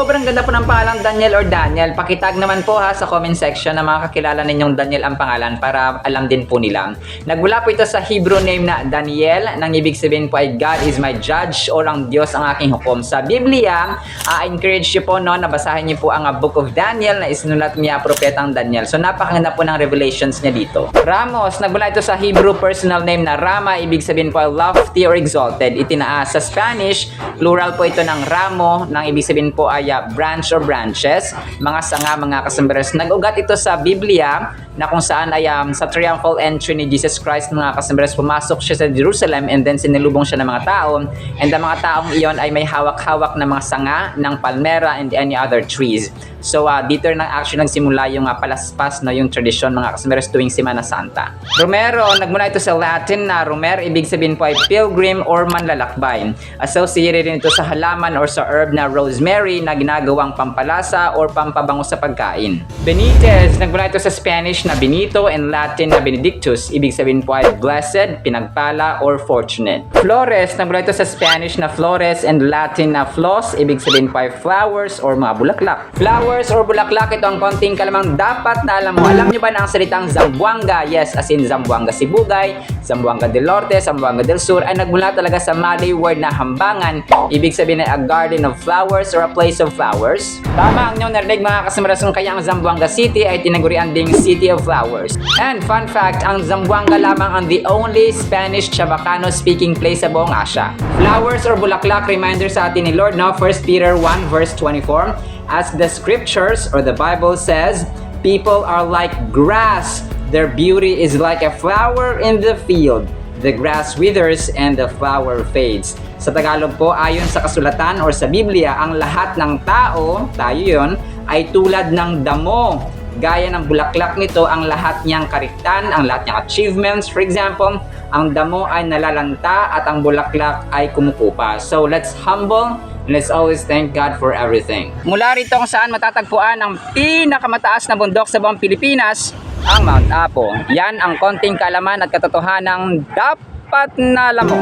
Sobrang ganda po ng pangalan Daniel or Daniel. Pakitag naman po ha sa comment section na mga kakilala ninyong Daniel ang pangalan para alam din po nila. Nagmula po ito sa Hebrew name na Daniel, nang ibig sabihin po ay God is my judge o ang Diyos ang aking hukom. Sa Biblia, encourage niyo po no, na basahin niyo po ang Book of Daniel na isinulat niya propetang Daniel. So napakaganda po ng revelations niya dito. Ramos, nagmula ito sa Hebrew personal name na Rama, ibig sabihin po ay lofty or exalted, itinaas. Sa Spanish, plural po ito ng ramo, nang ibig sabihin po ay branch or branches, mga sanga, mga kasambaras. Nag-ugat ito sa Biblia na kung saan ay sa triumphal entry ni Jesus Christ, mga kasambaras, pumasok siya sa Jerusalem and then sinilubong siya ng mga tao, and ang mga taong iyon ay may hawak-hawak na mga sanga ng palmera and any other trees. So dito na actually nagsimula yung palaspas, no, yung tradisyon, mga kasambaras, tuwing Semana Santa. Romero, nagmula ito sa Latin na Romer, ibig sabihin po ay pilgrim or manlalakbay. Associated rin ito sa halaman or sa herb na rosemary na ginagawang pampalasa or pampabango sa pagkain. Benitez, nagmula ito sa Spanish na Benito and Latin na Benedictus, ibig sabihin po ay blessed, pinagpala, or fortunate. Flores, nagmula ito sa Spanish na Flores and Latin na flos, ibig sabihin po ay flowers or mga bulaklak. Flowers or bulaklak, ito ang konting kalamang dapat na alam mo. Alam nyo ba na ang salitang Zamboanga, yes, as in Zamboanga Sibugay, Zamboanga del Norte, Zamboanga del Sur, ay nagmula talaga sa Malay word na hambangan, ibig sabihin ay a garden of flowers or a place of flowers. Tama ang inyong narinig, mga kasamarasong, kaya ang Zamboanga City ay tinagurian ding City of Flowers. And fun fact, ang Zamboanga lamang ang the only Spanish Chavacano speaking place sa buong Asia. Flowers or bulaklak, reminder sa atin ni Lord, no? 1 Peter 1 verse 24, as the scriptures or the Bible says, people are like grass, their beauty is like a flower in the field. The grass withers and the flower fades. Sa Tagalog po, ayon sa kasulatan or sa Biblia, ang lahat ng tao, tayo yun, ay tulad ng damo. Gaya ng bulaklak nito, ang lahat niyang kariktan, ang lahat niyang achievements. For example, ang damo ay nalalanta at ang bulaklak ay kumukupa. So let's humble and let's always thank God for everything. Mula rito kung saan matatagpuan ang pinakamataas na bundok sa buong Pilipinas, ang Mount Apo. Yan ang konting kaalaman at katotohanang dapat na alam mo.